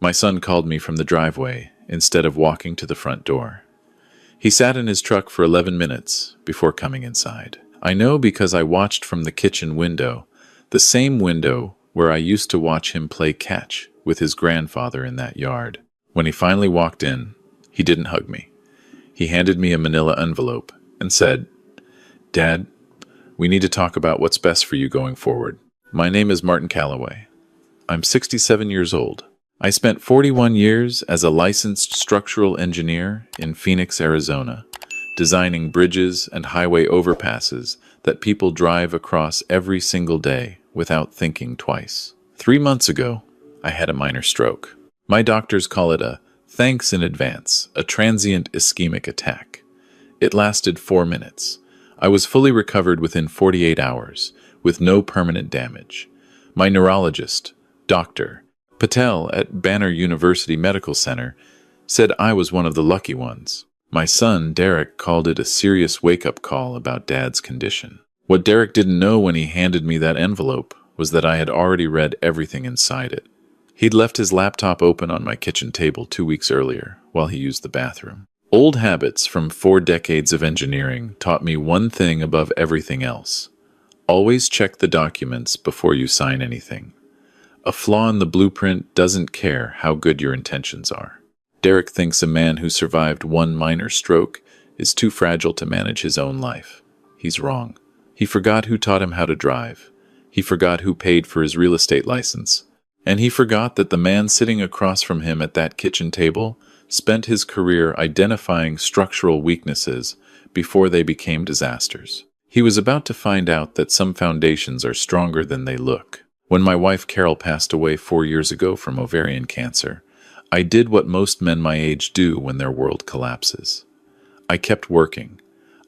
My son called me from the driveway instead of walking to the front door. He sat in his truck for 11 minutes before coming inside. I know because I watched from the kitchen window, the same window where I used to watch him play catch with his grandfather in that yard. When he finally walked in, he didn't hug me. He handed me a manila envelope and said, "Dad, we need to talk about what's best for you going forward. My name is Martin Calloway. I'm 67 years old. I spent 41 years as a licensed structural engineer in Phoenix, Arizona, designing bridges and highway overpasses that people drive across every single day without thinking twice. 3 months ago, I had a minor stroke. My doctors call it a thanks in advance, a transient ischemic attack. It lasted 4 minutes. I was fully recovered within 48 hours, with no permanent damage. My neurologist, Dr. Patel at Banner University Medical Center, said I was one of the lucky ones. My son, Derek, called it a serious wake-up call about Dad's condition. What Derek didn't know when he handed me that envelope was that I had already read everything inside it. He'd left his laptop open on my kitchen table 2 weeks earlier while he used the bathroom. Old habits from 4 decades of engineering taught me one thing above everything else. Always check the documents before you sign anything. A flaw in the blueprint doesn't care how good your intentions are. Derek thinks a man who survived one minor stroke is too fragile to manage his own life. He's wrong. He forgot who taught him how to drive. He forgot who paid for his real estate license. And he forgot that the man sitting across from him at that kitchen table spent his career identifying structural weaknesses before they became disasters. He was about to find out that some foundations are stronger than they look. When my wife Carol passed away 4 years ago from ovarian cancer, I did what most men my age do when their world collapses. I kept working.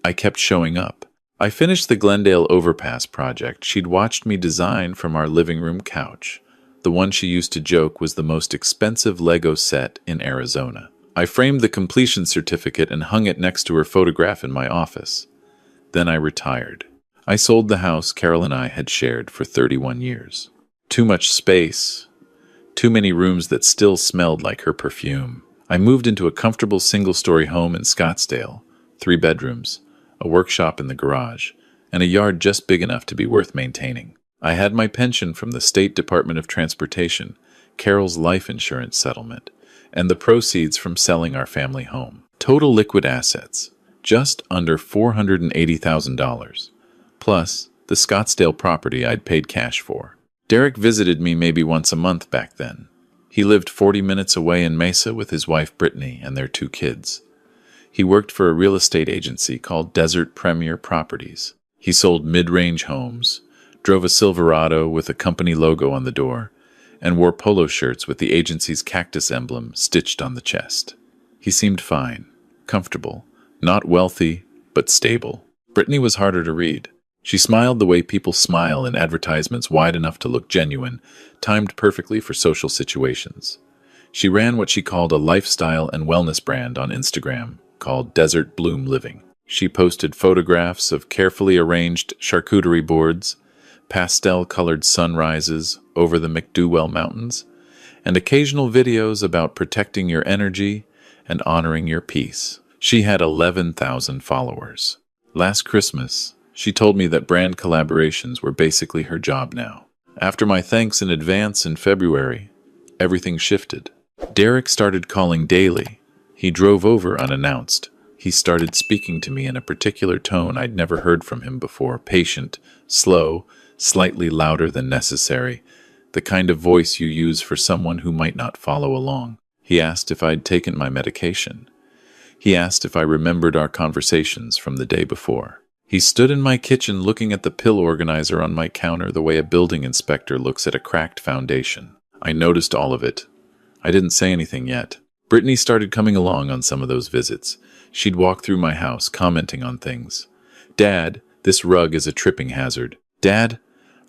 I kept showing up. I finished the Glendale Overpass project she'd watched me design from our living room couch. The one she used to joke was the most expensive Lego set in Arizona. I framed the completion certificate and hung it next to her photograph in my office. Then I retired. I sold the house Carol and I had shared for 31 years. Too much space. Too many rooms that still smelled like her perfume. I moved into a comfortable single-story home in Scottsdale, 3 bedrooms, a workshop in the garage, and a yard just big enough to be worth maintaining. I had my pension from the State Department of Transportation, Carol's life insurance settlement, and the proceeds from selling our family home. Total liquid assets, just under $480,000, plus the Scottsdale property I'd paid cash for. Derek visited me maybe once a month back then. He lived 40 minutes away in Mesa with his wife Brittany and their 2 kids. He worked for a real estate agency called Desert Premier Properties. He sold mid-range homes, drove a Silverado with a company logo on the door, and wore polo shirts with the agency's cactus emblem stitched on the chest. He seemed fine, comfortable, not wealthy, but stable. Brittany was harder to read. She smiled the way people smile in advertisements wide enough to look genuine, timed perfectly for social situations. She ran what she called a lifestyle and wellness brand on Instagram called Desert Bloom Living. She posted photographs of carefully arranged charcuterie boards, pastel-colored sunrises over the McDowell Mountains, and occasional videos about protecting your energy and honoring your peace. She had 11,000 followers. Last Christmas, she told me that brand collaborations were basically her job now. After my thanks in advance in February, everything shifted. Derek started calling daily. He drove over unannounced. He started speaking to me in a particular tone I'd never heard from him before, patient, slow, slightly louder than necessary, the kind of voice you use for someone who might not follow along. He asked if I'd taken my medication. He asked if I remembered our conversations from the day before. He stood in my kitchen looking at the pill organizer on my counter the way a building inspector looks at a cracked foundation. I noticed all of it. I didn't say anything yet. Brittany started coming along on some of those visits. She'd walk through my house, commenting on things. "Dad, this rug is a tripping hazard. Dad,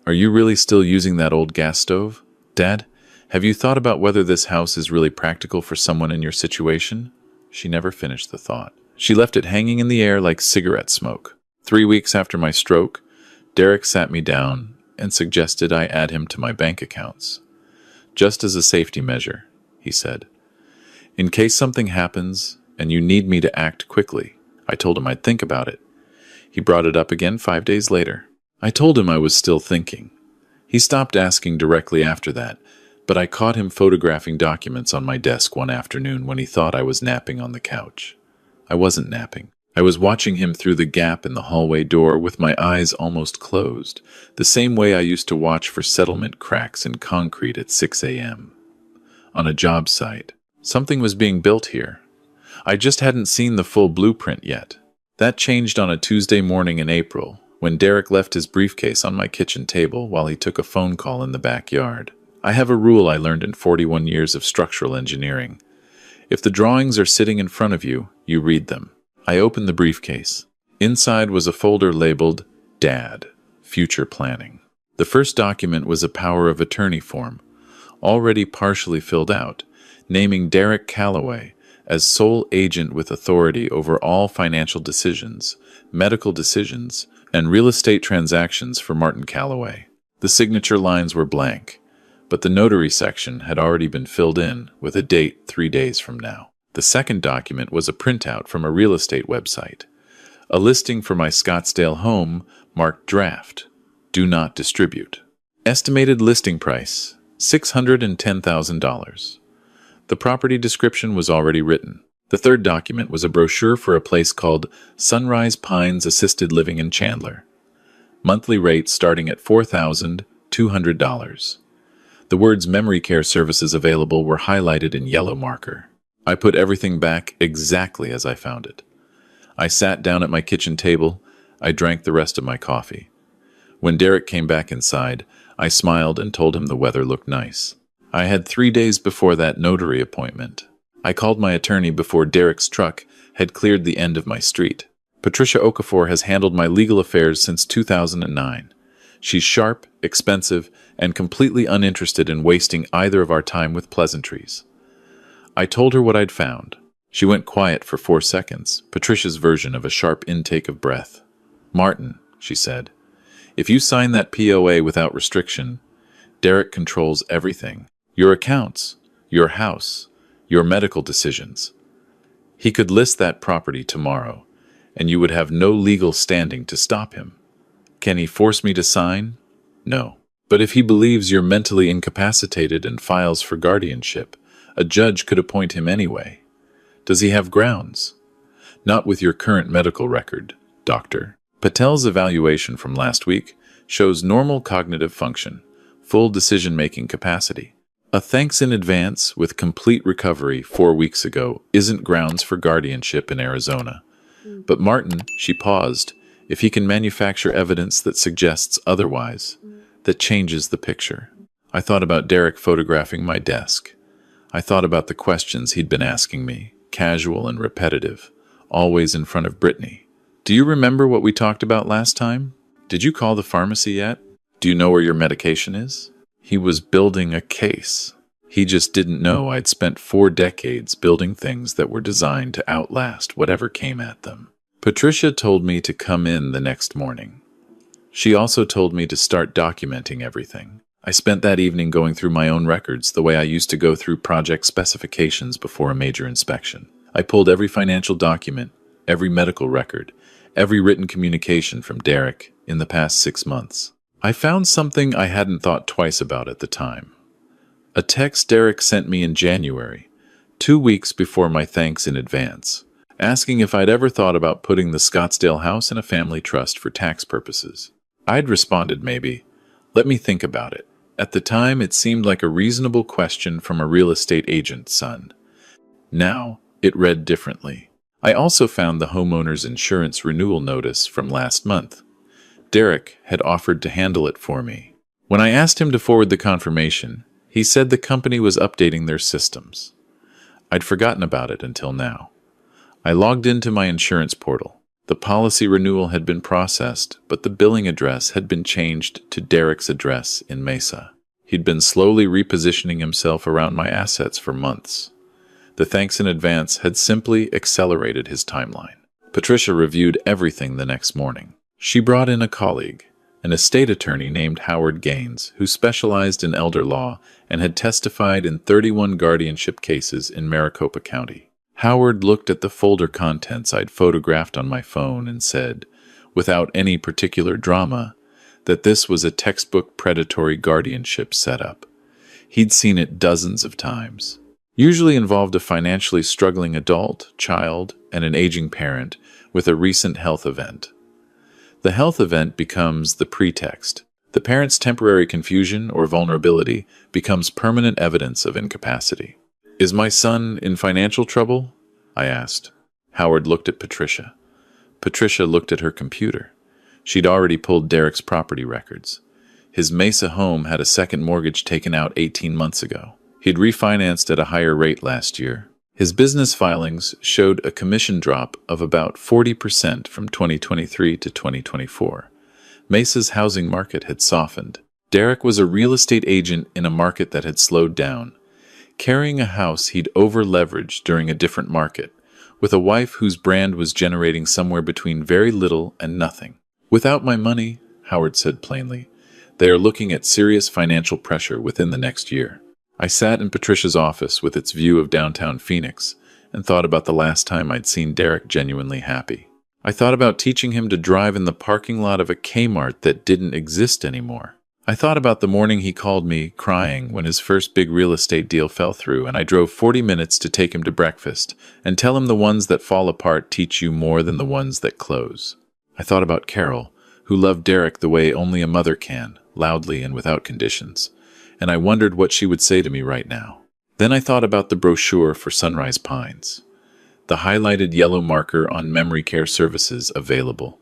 are you really still using that old gas stove? Dad, have you thought about whether this house is really practical for someone in your situation?" She never finished the thought. She left it hanging in the air like cigarette smoke. 3 weeks after my stroke, Derek sat me down and suggested I add him to my bank accounts. Just as a safety measure, he said. "In case something happens and you need me to act quickly." I told him I'd think about it. He brought it up again 5 days later. I told him I was still thinking. He stopped asking directly after that, but I caught him photographing documents on my desk one afternoon when he thought I was napping on the couch. I wasn't napping. I was watching him through the gap in the hallway door with my eyes almost closed, the same way I used to watch for settlement cracks in concrete at 6 a.m. On a job site. Something was being built here. I just hadn't seen the full blueprint yet. That changed on a Tuesday morning in April, when Derek left his briefcase on my kitchen table while he took a phone call in the backyard. I have a rule I learned in 41 years of structural engineering. If the drawings are sitting in front of you, you read them. I opened the briefcase. Inside was a folder labeled Dad, Future Planning. The first document was a power of attorney form, already partially filled out, naming Derek Calloway as sole agent with authority over all financial decisions, medical decisions, and real estate transactions for Martin Calloway. The signature lines were blank, but the notary section had already been filled in with a date 3 days from now. The second document was a printout from a real estate website, a listing for my Scottsdale home marked Draft, Do Not Distribute. Estimated listing price, $610,000. The property description was already written. The third document was a brochure for a place called Sunrise Pines Assisted Living in Chandler. Monthly rate starting at $4,200. The words memory care services available were highlighted in yellow marker. I put everything back exactly as I found it. I sat down at my kitchen table. I drank the rest of my coffee. When Derek came back inside, I smiled and told him the weather looked nice. I had 3 days before that notary appointment. I called my attorney before Derek's truck had cleared the end of my street. Patricia Okafor has handled my legal affairs since 2009. She's sharp, expensive, and completely uninterested in wasting either of our time with pleasantries. I told her what I'd found. She went quiet for 4 seconds, Patricia's version of a sharp intake of breath. "Martin," she said, "if you sign that POA without restriction, Derek controls everything. Your accounts, your house, your medical decisions. He could list that property tomorrow, and you would have no legal standing to stop him. Can he force me to sign? No. But if he believes you're mentally incapacitated and files for guardianship, a judge could appoint him anyway. Does he have grounds? Not with your current medical record, doctor." Patel's evaluation from last week shows normal cognitive function, full decision-making capacity. A thanks in advance with complete recovery 4 weeks ago isn't grounds for guardianship in Arizona. But Martin, she paused, if he can manufacture evidence that suggests otherwise, that changes the picture. I thought about Derek photographing my desk. I thought about the questions he'd been asking me, casual and repetitive, always in front of Brittany. "Do you remember what we talked about last time? Did you call the pharmacy yet? Do you know where your medication is?" He was building a case. He just didn't know I'd spent 4 decades building things that were designed to outlast whatever came at them. Patricia told me to come in the next morning. She also told me to start documenting everything. I spent that evening going through my own records the way I used to go through project specifications before a major inspection. I pulled every financial document, every medical record, every written communication from Derek in the past 6 months. I found something I hadn't thought twice about at the time. A text Derek sent me in January, 2 weeks before my thanks in advance, asking if I'd ever thought about putting the Scottsdale house in a family trust for tax purposes. I'd responded maybe, "Let me think about it." At the time, it seemed like a reasonable question from a real estate agent's son. Now, it read differently. I also found the homeowner's insurance renewal notice from last month. Derek had offered to handle it for me. When I asked him to forward the confirmation, he said the company was updating their systems. I'd forgotten about it until now. I logged into my insurance portal. The policy renewal had been processed, but the billing address had been changed to Derek's address in Mesa. He'd been slowly repositioning himself around my assets for months. The thanks in advance had simply accelerated his timeline. Patricia reviewed everything the next morning. She brought in a colleague, an estate attorney named Howard Gaines, who specialized in elder law and had testified in 31 guardianship cases in Maricopa County. Howard looked at the folder contents I'd photographed on my phone and said, without any particular drama, that this was a textbook predatory guardianship setup. He'd seen it dozens of times. Usually involved a financially struggling adult, child, and an aging parent with a recent health event. The health event becomes the pretext. The parent's temporary confusion or vulnerability becomes permanent evidence of incapacity. "Is my son in financial trouble?" I asked. Howard looked at Patricia. Patricia looked at her computer. She'd already pulled Derek's property records. His Mesa home had a second mortgage taken out 18 months ago. He'd refinanced at a higher rate last year. His business filings showed a commission drop of about 40% from 2023 to 2024. Mesa's housing market had softened. Derek was a real estate agent in a market that had slowed down, carrying a house he'd over-leveraged during a different market, with a wife whose brand was generating somewhere between very little and nothing. "Without my money," Howard said plainly, "they are looking at serious financial pressure within the next year." I sat in Patricia's office with its view of downtown Phoenix and thought about the last time I'd seen Derek genuinely happy. I thought about teaching him to drive in the parking lot of a Kmart that didn't exist anymore. I thought about the morning he called me, crying, when his first big real estate deal fell through, and I drove 40 minutes to take him to breakfast and tell him the ones that fall apart teach you more than the ones that close. I thought about Carol, who loved Derek the way only a mother can, loudly and without conditions, and I wondered what she would say to me right now. Then I thought about the brochure for Sunrise Pines, the highlighted yellow marker on memory care services available.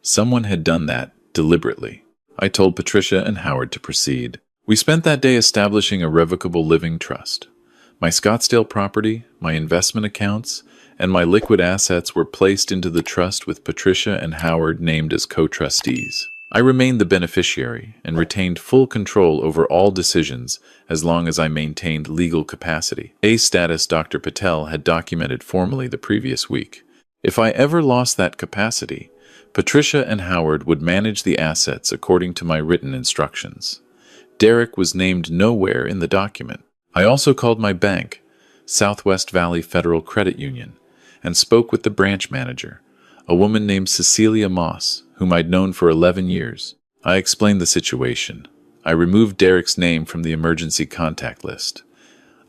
Someone had done that deliberately. I told Patricia and Howard to proceed. We spent that day establishing a revocable living trust. My Scottsdale property, my investment accounts, and my liquid assets were placed into the trust with Patricia and Howard named as co-trustees. I remained the beneficiary and retained full control over all decisions as long as I maintained legal capacity. A status Dr. Patel had documented formally the previous week. If I ever lost that capacity, Patricia and Howard would manage the assets according to my written instructions. Derek was named nowhere in the document. I also called my bank, Southwest Valley Federal Credit Union, and spoke with the branch manager, a woman named Cecilia Moss, whom I'd known for 11 years. I explained the situation. I removed Derek's name from the emergency contact list.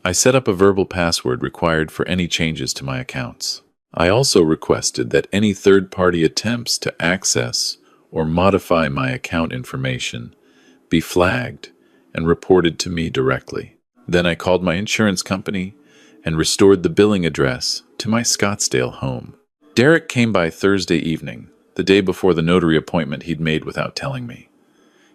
I set up a verbal password required for any changes to my accounts. I also requested that any third-party attempts to access or modify my account information be flagged and reported to me directly. Then I called my insurance company and restored the billing address to my Scottsdale home. Derek came by Thursday evening, the day before the notary appointment he'd made without telling me.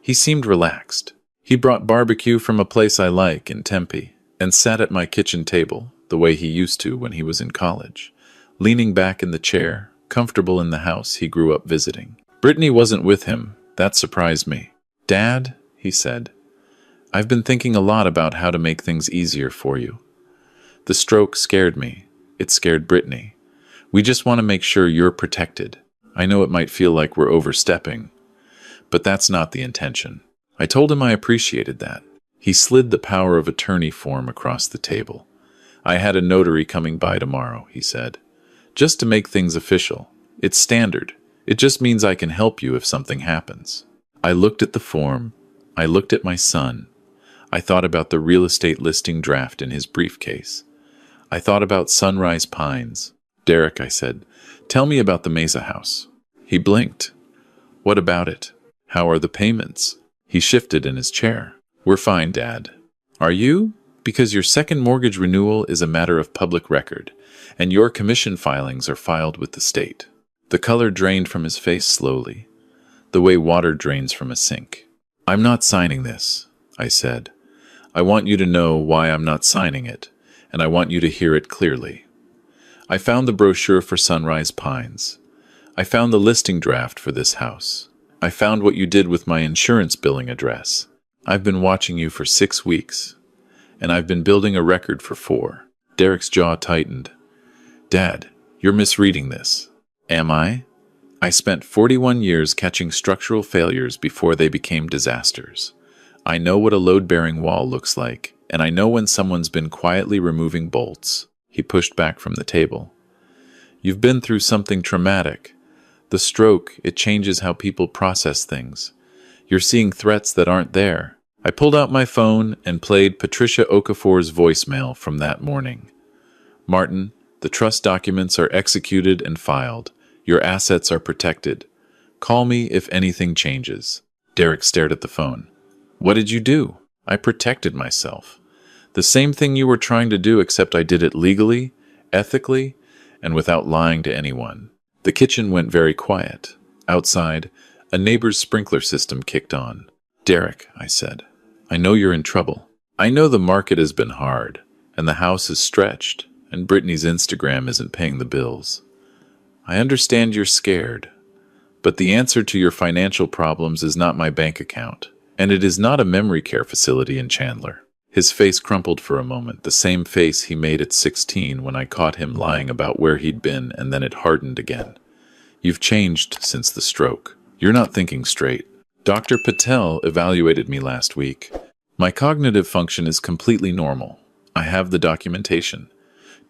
He seemed relaxed. He brought barbecue from a place I like in Tempe and sat at my kitchen table the way he used to when he was in college, leaning back in the chair, comfortable in the house he grew up visiting. Brittany wasn't with him. That surprised me. "Dad," he said, "I've been thinking a lot about how to make things easier for you." The stroke scared me. It scared Brittany. "We just want to make sure you're protected. I know it might feel like we're overstepping, but that's not the intention." I told him I appreciated that. He slid the power of attorney form across the table. "I had a notary coming by tomorrow," he said. "Just to make things official. It's standard. It just means I can help you if something happens." I looked at the form. I looked at my son. I thought about the real estate listing draft in his briefcase. I thought about Sunrise Pines. "Derek," I said, "tell me about the Mesa house." He blinked. "What about it? How are the payments?" He shifted in his chair. "We're fine, Dad." "Are you? Because your second mortgage renewal is a matter of public record, and your commission filings are filed with the state." The color drained from his face slowly, the way water drains from a sink. "I'm not signing this," I said. "I want you to know why I'm not signing it, and I want you to hear it clearly. I found the brochure for Sunrise Pines. I found the listing draft for this house. I found what you did with my insurance billing address. I've been watching you for 6 weeks, and I've been building a record for 4. Derek's jaw tightened. "Dad, you're misreading this." "Am I?" I spent 41 years catching structural failures before they became disasters. I know what a load-bearing wall looks like, and I know when someone's been quietly removing bolts. He pushed back from the table. You've been through something traumatic. The stroke, it changes how people process things. You're seeing threats that aren't there. I pulled out my phone and played Patricia Okafor's voicemail from that morning. Martin, the trust documents are executed and filed. Your assets are protected. Call me if anything changes. Derek stared at the phone. What did you do? I protected myself. The same thing you were trying to do, except I did it legally, ethically, and without lying to anyone. The kitchen went very quiet. Outside, a neighbor's sprinkler system kicked on. Derek, I said, I know you're in trouble. I know the market has been hard, and the house is stretched, and Brittany's Instagram isn't paying the bills. I understand you're scared, but the answer to your financial problems is not my bank account, and it is not a memory care facility in Chandler. His face crumpled for a moment, the same face he made at 16 when I caught him lying about where he'd been, and then it hardened again. You've changed since the stroke. You're not thinking straight. Dr. Patel evaluated me last week. My cognitive function is completely normal. I have the documentation.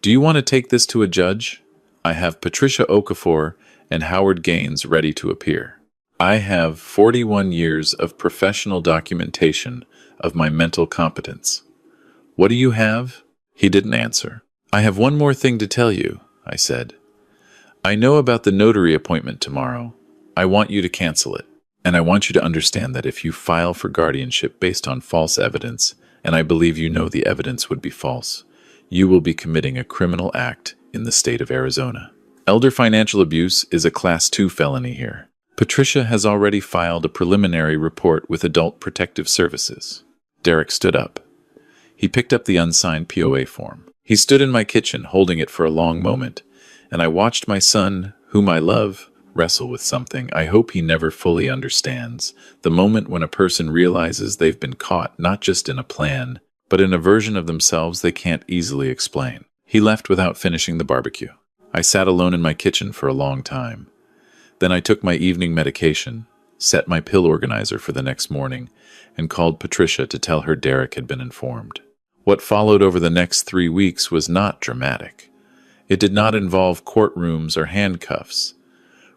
Do you want to take this to a judge? I have Patricia Okafor and Howard Gaines ready to appear. I have 41 years of professional documentation of my mental competence. What do you have? He didn't answer. I have one more thing to tell you, I said. I know about the notary appointment tomorrow. I want you to cancel it. And I want you to understand that if you file for guardianship based on false evidence, and I believe you know the evidence would be false, you will be committing a criminal act in the state of Arizona. Elder financial abuse is a Class 2 felony here. Patricia has already filed a preliminary report with Adult Protective Services. Derek stood up. He picked up the unsigned POA form. He stood in my kitchen holding it for a long moment, and I watched my son, whom I love, wrestle with something I hope he never fully understands, the moment when a person realizes they've been caught not just in a plan, but in a version of themselves they can't easily explain. He left without finishing the barbecue. I sat alone in my kitchen for a long time. Then I took my evening medication, set my pill organizer for the next morning, and called Patricia to tell her Derek had been informed. What followed over the next 3 weeks was not dramatic. It did not involve courtrooms or handcuffs.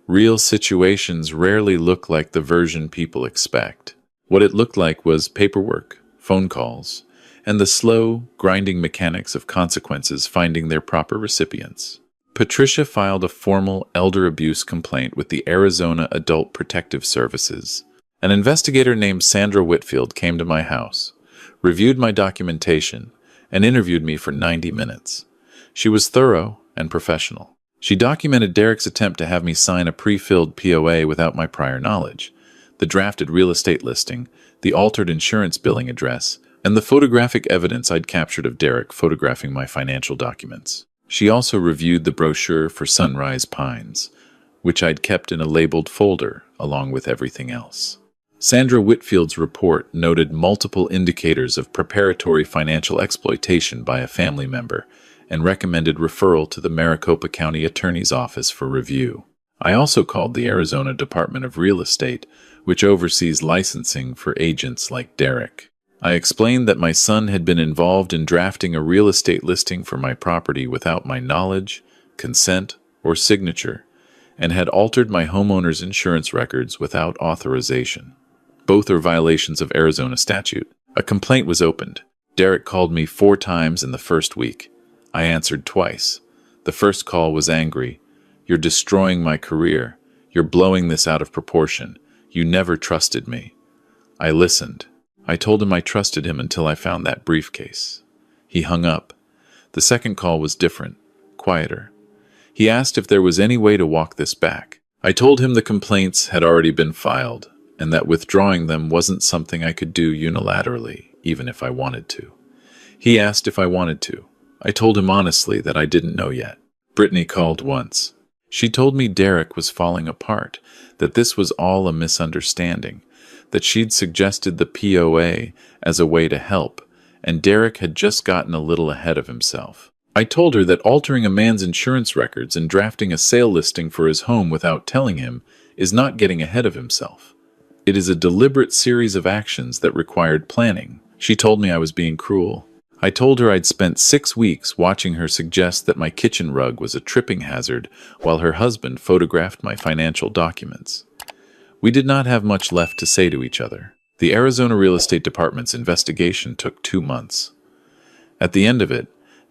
Real situations rarely look like the version people expect. What it looked like was paperwork, phone calls, and the slow, grinding mechanics of consequences finding their proper recipients. Patricia filed a formal elder abuse complaint with the Arizona Adult Protective Services. An investigator named Sandra Whitfield came to my house, reviewed my documentation, and interviewed me for 90 minutes. She was thorough and professional. She documented Derek's attempt to have me sign a pre-filled POA without my prior knowledge, the drafted real estate listing, the altered insurance billing address, and the photographic evidence I'd captured of Derek photographing my financial documents. She also reviewed the brochure for Sunrise Pines, which I'd kept in a labeled folder along with everything else. Sandra Whitfield's report noted multiple indicators of preparatory financial exploitation by a family member and recommended referral to the Maricopa County Attorney's Office for review. I also called the Arizona Department of Real Estate, which oversees licensing for agents like Derek. I explained that my son had been involved in drafting a real estate listing for my property without my knowledge, consent, or signature, and had altered my homeowner's insurance records without authorization. Both are violations of Arizona statute. A complaint was opened. Derek called me 4 times in the first week. I answered twice. The first call was angry. You're destroying my career. You're blowing this out of proportion. You never trusted me. I listened. I told him I trusted him until I found that briefcase. He hung up. The second call was different, quieter. He asked if there was any way to walk this back. I told him the complaints had already been filed, and that withdrawing them wasn't something I could do unilaterally, even if I wanted to. He asked if I wanted to. I told him honestly that I didn't know yet. Brittany called once. She told me Derek was falling apart, that this was all a misunderstanding, that she'd suggested the POA as a way to help, and Derek had just gotten a little ahead of himself. I told her that altering a man's insurance records and drafting a sale listing for his home without telling him is not getting ahead of himself. It is a deliberate series of actions that required planning. She told me I was being cruel. I told her I'd spent 6 weeks watching her suggest that my kitchen rug was a tripping hazard while her husband photographed my financial documents. We did not have much left to say to each other. The Arizona Real Estate Department's investigation took 2 months. At the end of it,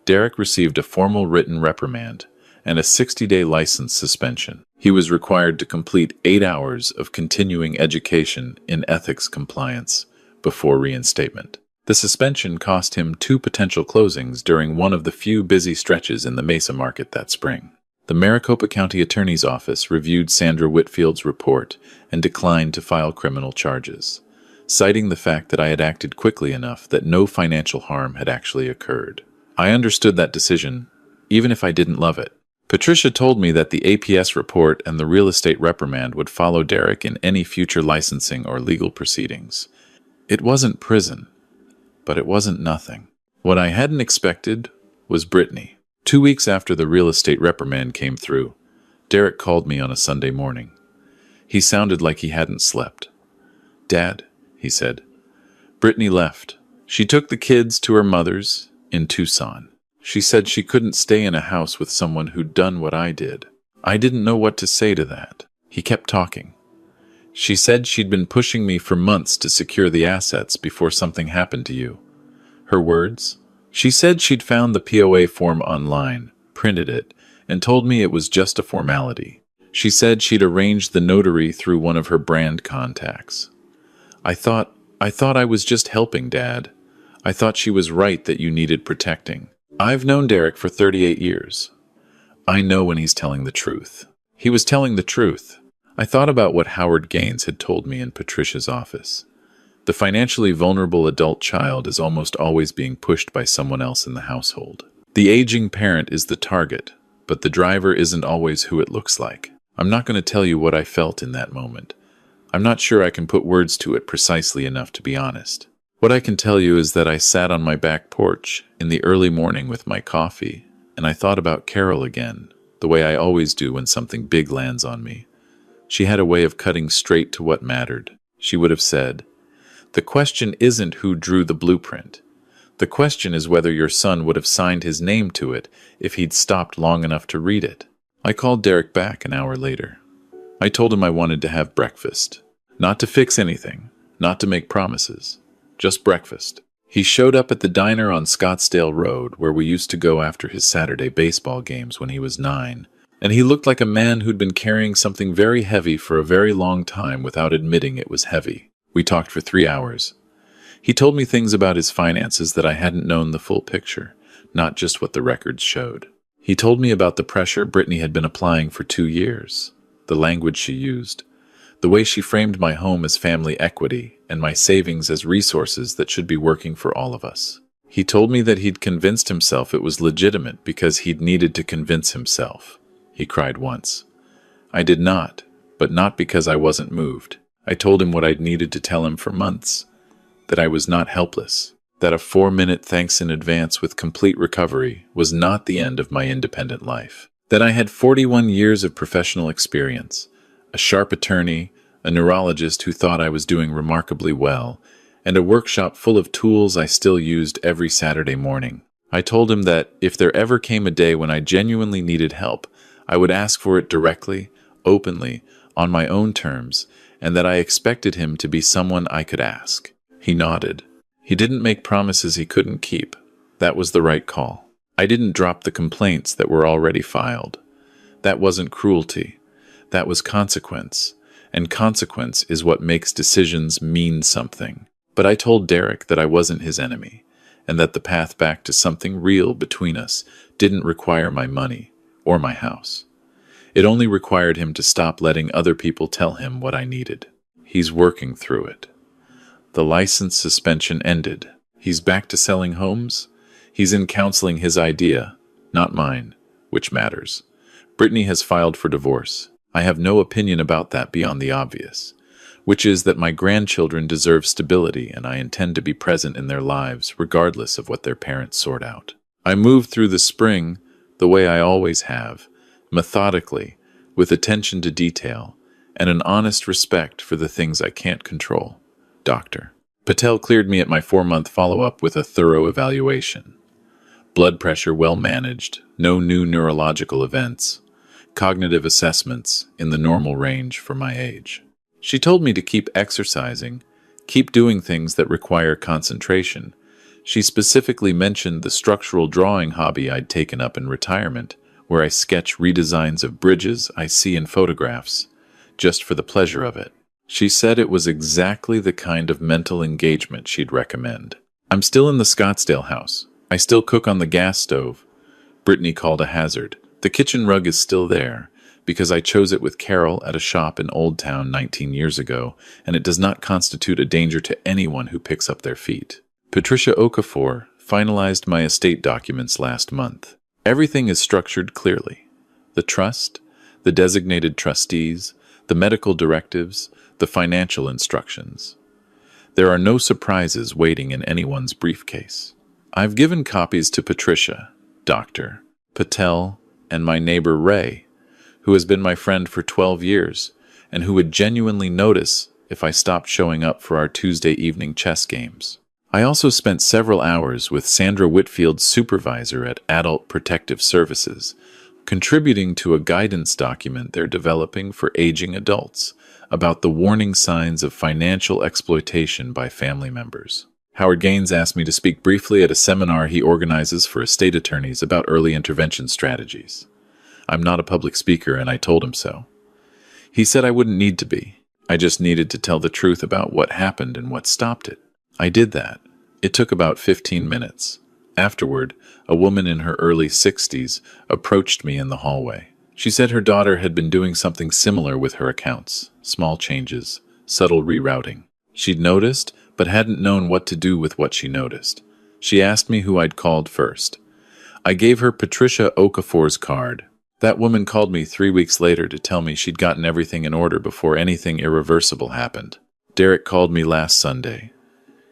Derek received a formal written reprimand and a 60-day license suspension. He was required to complete 8 hours of continuing education in ethics compliance before reinstatement. The suspension cost him 2 potential closings during one of the few busy stretches in the Mesa market that spring. The Maricopa County Attorney's Office reviewed Sandra Whitfield's report and declined to file criminal charges, citing the fact that I had acted quickly enough that no financial harm had actually occurred. I understood that decision, even if I didn't love it. Patricia told me that the APS report and the real estate reprimand would follow Derek in any future licensing or legal proceedings. It wasn't prison, but it wasn't nothing. What I hadn't expected was Brittany. 2 weeks after the real estate reprimand came through, Derek called me on a Sunday morning. He sounded like he hadn't slept. "Dad," he said, "Brittany left. She took the kids to her mother's in Tucson. She said she couldn't stay in a house with someone who'd done what I did." I didn't know what to say to that. He kept talking. "She said she'd been pushing me for months to secure the assets before something happened to you." Her words? She said she'd found the POA form online, printed it, and told me it was just a formality. She said she'd arranged the notary through one of her brand contacts. I thought I was just helping, Dad. I thought she was right that you needed protecting. I've known Derek for 38 years. I know when he's telling the truth. He was telling the truth. I thought about what Howard Gaines had told me in Patricia's office. The financially vulnerable adult child is almost always being pushed by someone else in the household. The aging parent is the target, but the driver isn't always who it looks like. I'm not going to tell you what I felt in that moment. I'm not sure I can put words to it precisely enough to be honest. What I can tell you is that I sat on my back porch in the early morning with my coffee, and I thought about Carol again, the way I always do when something big lands on me. She had a way of cutting straight to what mattered. She would have said, "The question isn't who drew the blueprint. The question is whether your son would have signed his name to it if he'd stopped long enough to read it." I called Derek back an hour later. I told him I wanted to have breakfast. Not to fix anything, not to make promises, just breakfast. He showed up at the diner on Scottsdale Road where we used to go after his Saturday baseball games when he was 9, and he looked like a man who'd been carrying something very heavy for a very long time without admitting it was heavy. We talked for 3 hours. He told me things about his finances that I hadn't known the full picture, not just what the records showed. He told me about the pressure Brittany had been applying for 2 years, the language she used, the way she framed my home as family equity and my savings as resources that should be working for all of us. He told me that he'd convinced himself it was legitimate because he'd needed to convince himself. He cried once. I did not, but not because I wasn't moved. I told him what I'd needed to tell him for months, that I was not helpless, that a 4-minute thanks in advance with complete recovery was not the end of my independent life, that I had 41 years of professional experience, a sharp attorney, a neurologist who thought I was doing remarkably well, and a workshop full of tools I still used every Saturday morning. I told him that if there ever came a day when I genuinely needed help, I would ask for it directly, openly, on my own terms, and that I expected him to be someone I could ask. He nodded. He didn't make promises he couldn't keep. That was the right call. I didn't drop the complaints that were already filed. That wasn't cruelty. That was consequence. And consequence is what makes decisions mean something. But I told Derek that I wasn't his enemy, and that the path back to something real between us didn't require my money or my house. It only required him to stop letting other people tell him what I needed. He's working through it. The license suspension ended. He's back to selling homes. He's in counseling his idea, not mine, which matters. Brittany has filed for divorce. I have no opinion about that beyond the obvious, which is that my grandchildren deserve stability and I intend to be present in their lives regardless of what their parents sort out. I moved through the spring the way I always have, methodically, with attention to detail, and an honest respect for the things I can't control. Doctor. Patel cleared me at my 4-month follow-up with a thorough evaluation. Blood pressure well managed, no new neurological events, cognitive assessments in the normal range for my age. She told me to keep exercising, keep doing things that require concentration. She specifically mentioned the structural drawing hobby I'd taken up in retirement, where I sketch redesigns of bridges I see in photographs, just for the pleasure of it. She said it was exactly the kind of mental engagement she'd recommend. I'm still in the Scottsdale house. I still cook on the gas stove. Brittany called a hazard. The kitchen rug is still there, because I chose it with Carol at a shop in Old Town 19 years ago, and it does not constitute a danger to anyone who picks up their feet. Patricia Okafor finalized my estate documents last month. Everything is structured clearly. The trust, the designated trustees, the medical directives, the financial instructions. There are no surprises waiting in anyone's briefcase. I've given copies to Patricia, Dr. Patel, and my neighbor Ray, who has been my friend for 12 years, and who would genuinely notice if I stopped showing up for our Tuesday evening chess games. I also spent several hours with Sandra Whitfield's supervisor at Adult Protective Services, contributing to a guidance document they're developing for aging adults about the warning signs of financial exploitation by family members. Howard Gaines asked me to speak briefly at a seminar he organizes for estate attorneys about early intervention strategies. I'm not a public speaker, and I told him so. He said I wouldn't need to be. I just needed to tell the truth about what happened and what stopped it. I did that. It took about 15 minutes. Afterward, a woman in her early 60s approached me in the hallway. She said her daughter had been doing something similar with her accounts, small changes, subtle rerouting. She'd noticed, but hadn't known what to do with what she noticed. She asked me who I'd called first. I gave her Patricia Okafor's card. That woman called me 3 weeks later to tell me she'd gotten everything in order before anything irreversible happened. Derek called me last Sunday.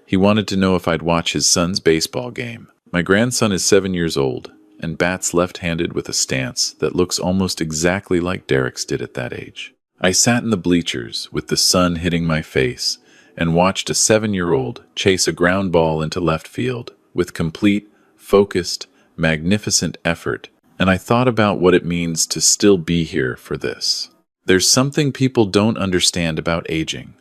He wanted to know if I'd watch his son's baseball game. My grandson is 7 years old and bats left-handed with a stance that looks almost exactly like Derek's did at that age. I sat in the bleachers with the sun hitting my face and watched a 7-year-old chase a ground ball into left field with complete, focused, magnificent effort, and I thought about what it means to still be here for this. There's something people don't understand about aging,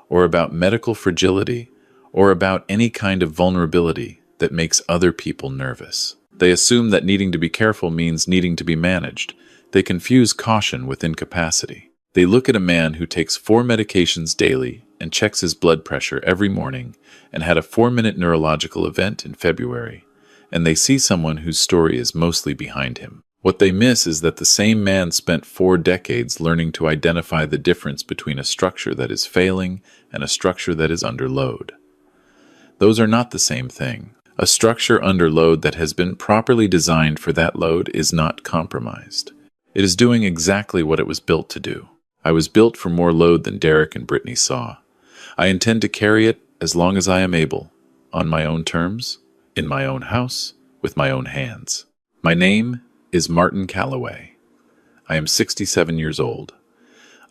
or about medical fragility, or about any kind of vulnerability that makes other people nervous. They assume that needing to be careful means needing to be managed. They confuse caution with incapacity. They look at a man who takes 4 medications daily and checks his blood pressure every morning and had a 4-minute neurological event in February, and they see someone whose story is mostly behind him. What they miss is that the same man spent 4 decades learning to identify the difference between a structure that is failing and a structure that is under load. Those are not the same thing. A structure under load that has been properly designed for that load is not compromised. It is doing exactly what it was built to do. I was built for more load than Derek and Brittany saw. I intend to carry it as long as I am able, on my own terms, in my own house, with my own hands. My name is Martin Calloway. I am 67 years old.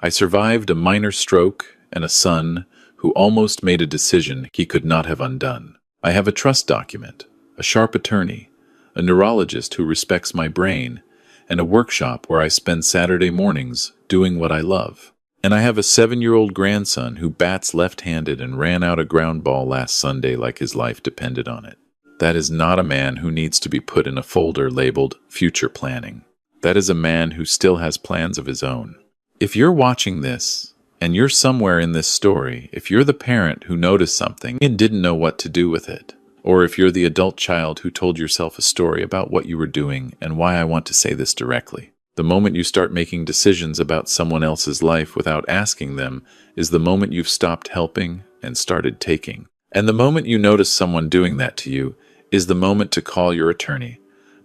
I survived a minor stroke and a son who almost made a decision he could not have undone. I have a trust document, a sharp attorney, a neurologist who respects my brain, and a workshop where I spend Saturday mornings doing what I love. And I have a 7-year-old grandson who bats left-handed and ran out a ground ball last Sunday like his life depended on it. That is not a man who needs to be put in a folder labeled future planning. That is a man who still has plans of his own. If you're watching this, and you're somewhere in this story, if you're the parent who noticed something and didn't know what to do with it, or if you're the adult child who told yourself a story about what you were doing and why I want to say this directly, the moment you start making decisions about someone else's life without asking them is the moment you've stopped helping and started taking. And the moment you notice someone doing that to you is the moment to call your attorney,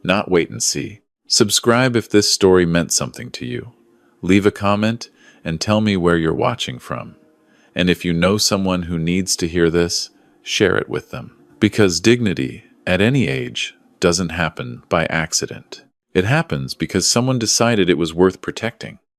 not wait and see. Subscribe if this story meant something to you. Leave a comment and tell me where you're watching from. And if you know someone who needs to hear this, share it with them. Because dignity, at any age, doesn't happen by accident. It happens because someone decided it was worth protecting.